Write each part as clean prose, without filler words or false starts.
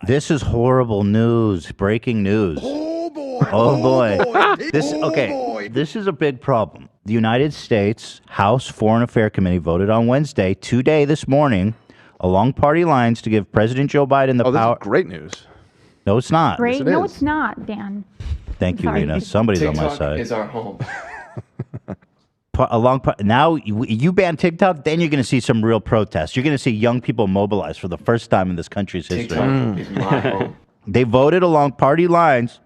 This is horrible news. Breaking news. Oh boy. Oh boy. Boy. This is a big problem. The United States House Foreign Affairs Committee voted on Wednesday, today, this morning, along party lines to give President Joe Biden the power. This is great news. No, it's not. Great? Yes, it No, is. it's not, Dan. Thank you, Sorry. Lena. Somebody's on my TikTok side. is our home. Now you ban TikTok, then you're going to see some real protests. You're going to see young people mobilize for the first time in this country's history. TikTok is my home. They voted along party lines,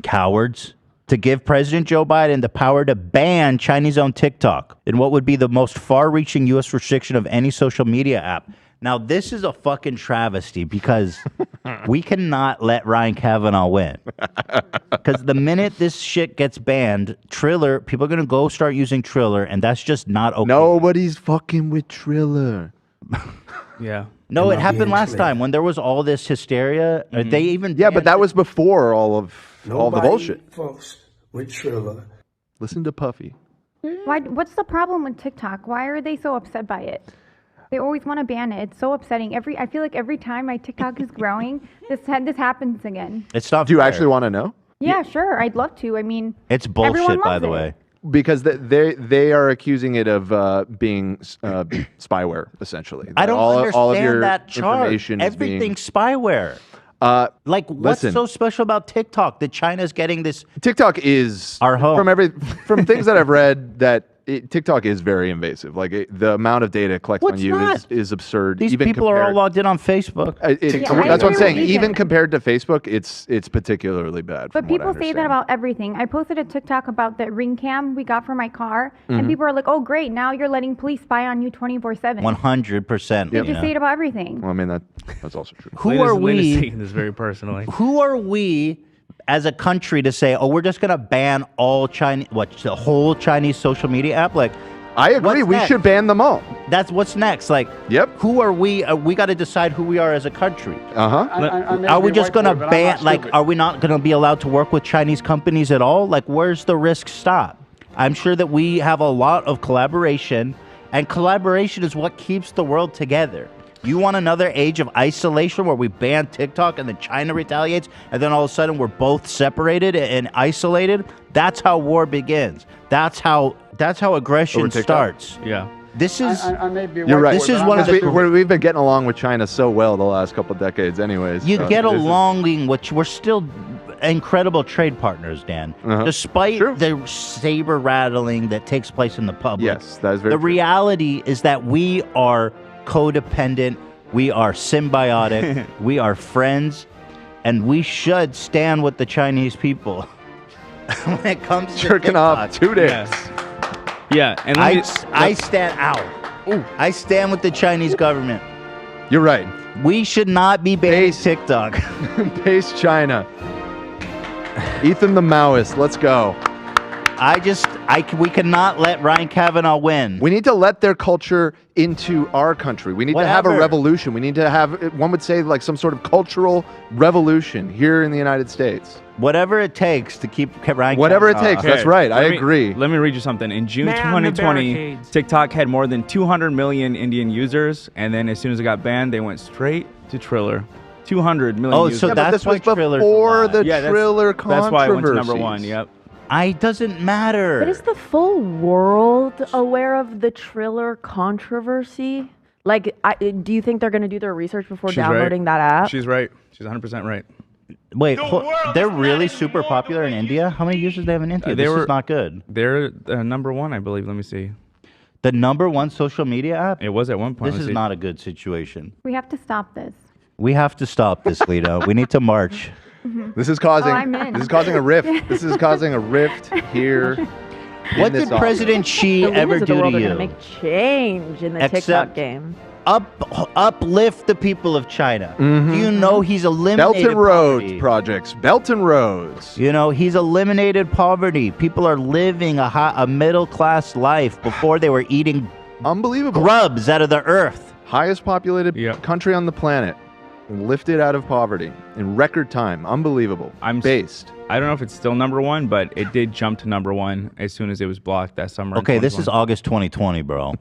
cowards, to give President Joe Biden the power to ban Chinese-owned TikTok in what would be the most far-reaching U.S. restriction of any social media app. Now, this is a fucking travesty because we cannot let Ryan Kavanaugh win. Because the minute this shit gets banned, Triller, people are going to go start using Triller, and that's just not okay. Nobody's fucking with Triller. Yeah. No, it happened last time when there was all this hysteria. They even Yeah, but that was before all the bullshit. Folks with Triller. Listen to Puffy. Why? What's the problem with TikTok? Why are they so upset by it? They always want to ban it. It's so upsetting. I feel like every time my TikTok is growing, this happens again. It's not. Do you fair. actually want to know? Yeah, sure. I'd love to. I mean, It's everyone bullshit, by loves the it. way. Because they are accusing it of being spyware, essentially. I don't understand all of your that charge. information is being- Everything's spyware. Like, what's listen. so special about TikTok that China's getting this? TikTok is Our home. from things that I've read that TikTok is very invasive. Like the amount of data collected What's on you not? is absurd. These even people are all compared- logged in on Facebook. That's I what I'm agree saying. with Even Ethan. compared to Facebook, it's particularly bad. But from what I people say that understand. about everything. I posted a TikTok about the ring cam we got for my car, Mm-hmm. and people are like, "Oh, great! Now you're letting police spy on you 24/7." 100%. They just say it about everything. Well, I mean that's also true. Who are Lena's we? taking this very personally. Who are we as a country to say, "Oh, we're just gonna ban all Chinese, the whole Chinese social media app"? Like, I agree. what's We next? should ban them all. That's what's next. Like, Yep. who are we? We got to decide who we are as a country. Uh-huh. Are we just gonna ban? Like, are we not gonna be allowed to work with Chinese companies at all? Like, where's the risk stop? I'm sure that we have a lot of collaboration, and collaboration is what keeps the world together. You want another age of isolation where we ban TikTok and then China retaliates, and then all of a sudden we're both separated and isolated? That's how war begins. That's how aggression Over TikTok? starts. Yeah. This is You're right. This is one of the we've been getting along with China so well the last couple of decades, anyways. You so get this is- along, which we're still incredible trade partners, Dan. Despite True. the saber rattling that takes place in the public. Yes, that is very The true. reality is that we are codependent, we are symbiotic, we are friends, and we should stand with the Chinese people when it comes to jerking off TikTok. 2 days. Yes. Yeah, and let me, I stand out. I stand with the Chinese government. You're right. We should not be banning TikTok. Pace China. Ethan the Maoist. Let's go. We cannot let Ryan Kavanaugh win. We need to let their culture into our country. We need to have a Whatever. revolution. We need to have, one would say, like some sort of cultural revolution here in the United States. Whatever it takes to keep Ryan Whatever it Kavanaugh. takes. That's right. I agree. Let me read you something. In June Man the 2020, barricades. TikTok had more than 200 million Indian users, and then as soon as it got banned, they went straight to Triller. 200 million Oh, users. so but that's this was why Triller's before alive. the Yeah, Triller that's why it went to number controversies. one. Yep. It doesn't matter. But is the full world aware of the Triller controversy? Like, do you think they're going to do their research before She's right. downloading that app? She's right. She's 100% right. Wait, they're really super popular in India? How many users do they have in India? This is not good. They're number one, I believe. Let me see. The number one social media app? It was at one point. This Let's is see. not a good situation. We have to stop this. We have to stop this, Lita. We need to march. This is causing. I'm in. This is causing a rift. This is causing a rift here. What did President Xi The ever leaders of the do world to are going to you? make change in the TikTok Except- game. Uplift the people of China. Mhm. Do you know he's Belt eliminated and Road poverty? projects. Belt and Roads. You know, he's eliminated poverty. People are living a middle-class life before they were eating Unbelievable. grubs out of the earth. Highest populated Yep. country on the planet. lifted out of poverty in record time. Unbelievable. I'm based. I don't know if it's still number one, but it did jump to number one as soon as it was blocked that summer. in Okay, this is 2020. August 2020, bro.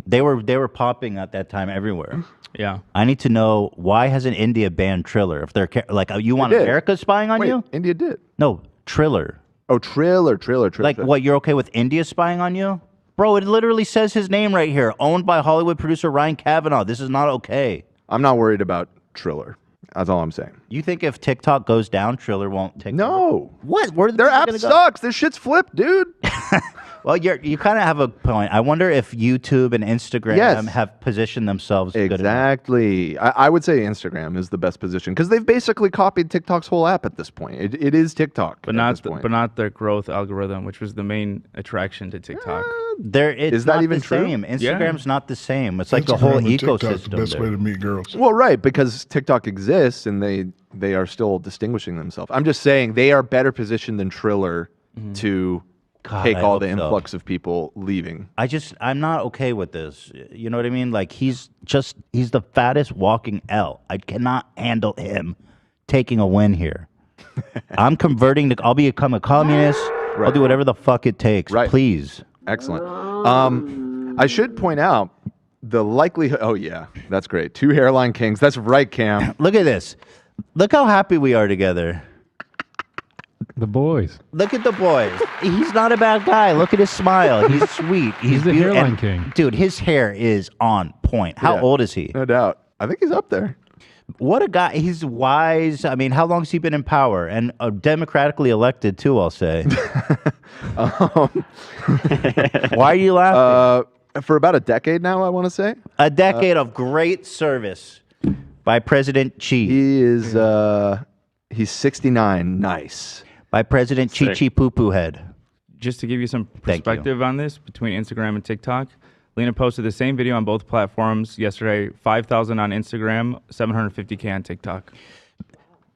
they were popping at that time everywhere. Yeah. I need to know, why hasn't India banned Triller? If they're like, you want did. America spying on Wait, you? India did. No, Triller. Oh, Triller. Like, what, you're okay with India spying on you? Bro, it literally says his name right here. Owned by Hollywood producer Ryan Kavanaugh. This is not okay. I'm not worried about Triller. That's all I'm saying. You think if TikTok goes down, Triller won't take over? No. What? Where Their app gonna go? sucks. This shit's flipped, dude. Well, you kind of have a point. I wonder if YouTube and Instagram Yes. have positioned themselves good enough. Exactly. I would say Instagram is the best position because they've basically copied TikTok's whole app at this point. It is TikTok, But at this point. but not their growth algorithm, which was the main attraction to TikTok. It's Is that not even the true? same. Instagram's not the same. It's like the Instagram whole and TikTok's ecosystem. the best there. way to meet girls. Well, right, because TikTok exists and they are still distinguishing themselves. I'm just saying they are better positioned than Triller to God, take I all hope the so. influx of people leaving. I'm not okay with this. You know what I mean? Like he's the fattest walking L. I cannot handle him taking a win here. I'm converting I'll become a communist. I'll Right. do whatever the fuck it takes. Right. Please. Excellent. I should point out the likelihood. Oh yeah, that's great. 2 hairline kings. That's right, Cam. Look at this. Look how happy we are together. The boys. Look at the boy. He's not a bad guy. Look at his smile. He's sweet. He's the beautiful. hairline And, king. Dude, his hair is on point. How Yeah. old is he? No doubt. I think he's up there. What a guy. He's wise. I mean, how long has he been in power? And democratically elected, too, I'll say. Why are you laughing? For about a decade now, I want to say. A decade of great service by President Xi. He is he's 69. Nice. By President Chi Chi Poo Poo Head. Just to give you some Thank you. perspective on this between Instagram and TikTok, Lena posted the same video on both platforms yesterday. 5,000 on Instagram, 750K on TikTok.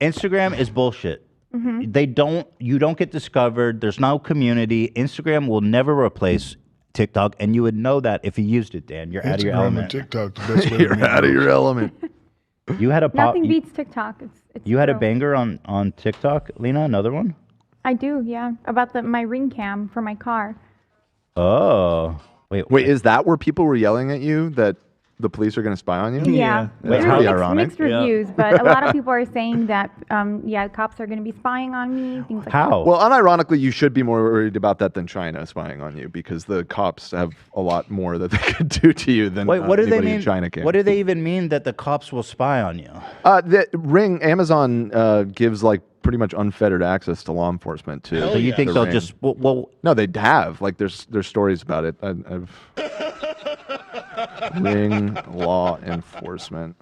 Instagram is bullshit. You don't get discovered. There's no community. Instagram will never replace TikTok, and you would know that if you used it, Dan. You're out of your Instagram and element. TikTok, the best way to You're meet out of girls. your element. You had a pop. Nothing beats TikTok. It's You had a true. banger on TikTok, Lena. Another one. I do, yeah. About my ring cam for my car. Oh, wait. Wait, is that where people were yelling at you that the police are going to spy on you? Yeah, That's There's pretty mixed, ironic. mixed reviews, but a lot of people are saying that, cops are going to be spying on me, things like that. How? Well, unironically, you should be more worried about that than China spying on you because the cops have a lot more that they could do to you than Wait, what do they anybody mean? in China can. What do they even mean that the cops will spy on you? The Ring, Amazon gives like pretty much unfettered access to law enforcement too. So you think The they'll Ring. just well No, they have. Like, there's stories about it. I've Ring law enforcement.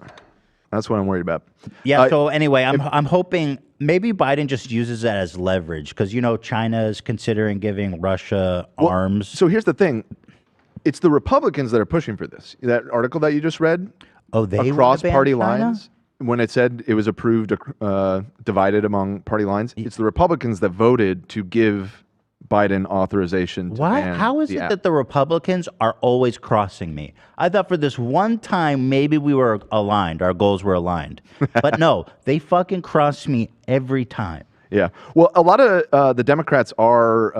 That's what I'm worried about. yeah. So anyway, I'm hoping maybe Biden just uses that as leverage because China is considering giving Russia arms. So here's the thing: it's the Republicans that are pushing for this. That article that you just read, Oh, they wanna across ban party China? lines, when it said it was approved, divided among party lines, it's the Republicans that voted to give Biden authorization to Why? ban How is the it app. that the Republicans are always crossing me? I thought for this one time maybe we were aligned, our goals were aligned, but no, they fucking cross me every time. Yeah. Well, a lot of the Democrats are,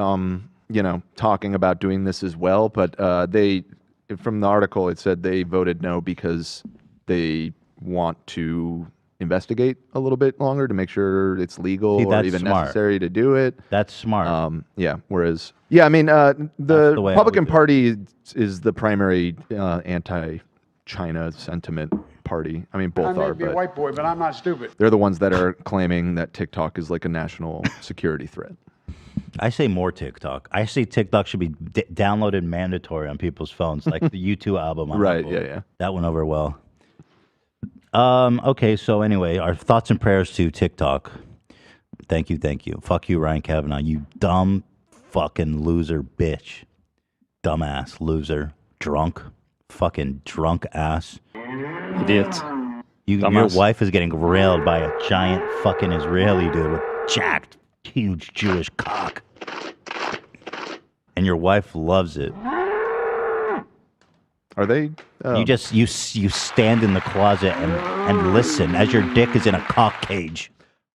talking about doing this as well, but from the article, it said they voted no because they want to investigate a little bit longer to make sure it's legal See, or that's even smart. necessary to do it. That's smart. Yeah. Whereas, the the way I would Republican do it. Party is the primary anti-China sentiment party. I mean, both are, but white boy, but I'm not stupid. they're the ones that are claiming that TikTok is like a national security threat. I say more TikTok. I say TikTok should be downloaded mandatory on people's phones, like the U2 album. On Right, Apple. yeah. That went over well. Okay, so anyway, our thoughts and prayers to TikTok. Thank you. Fuck you, Ryan Kavanaugh. You dumb fucking loser bitch. Dumbass loser. Fucking drunk ass. Idiot. Your Dumbass. wife is getting railed by a giant fucking Israeli dude with jacked, huge Jewish cock. And your wife loves it. Are Are they? Oh. You stand in the closet and listen as your dick is in a cock cage.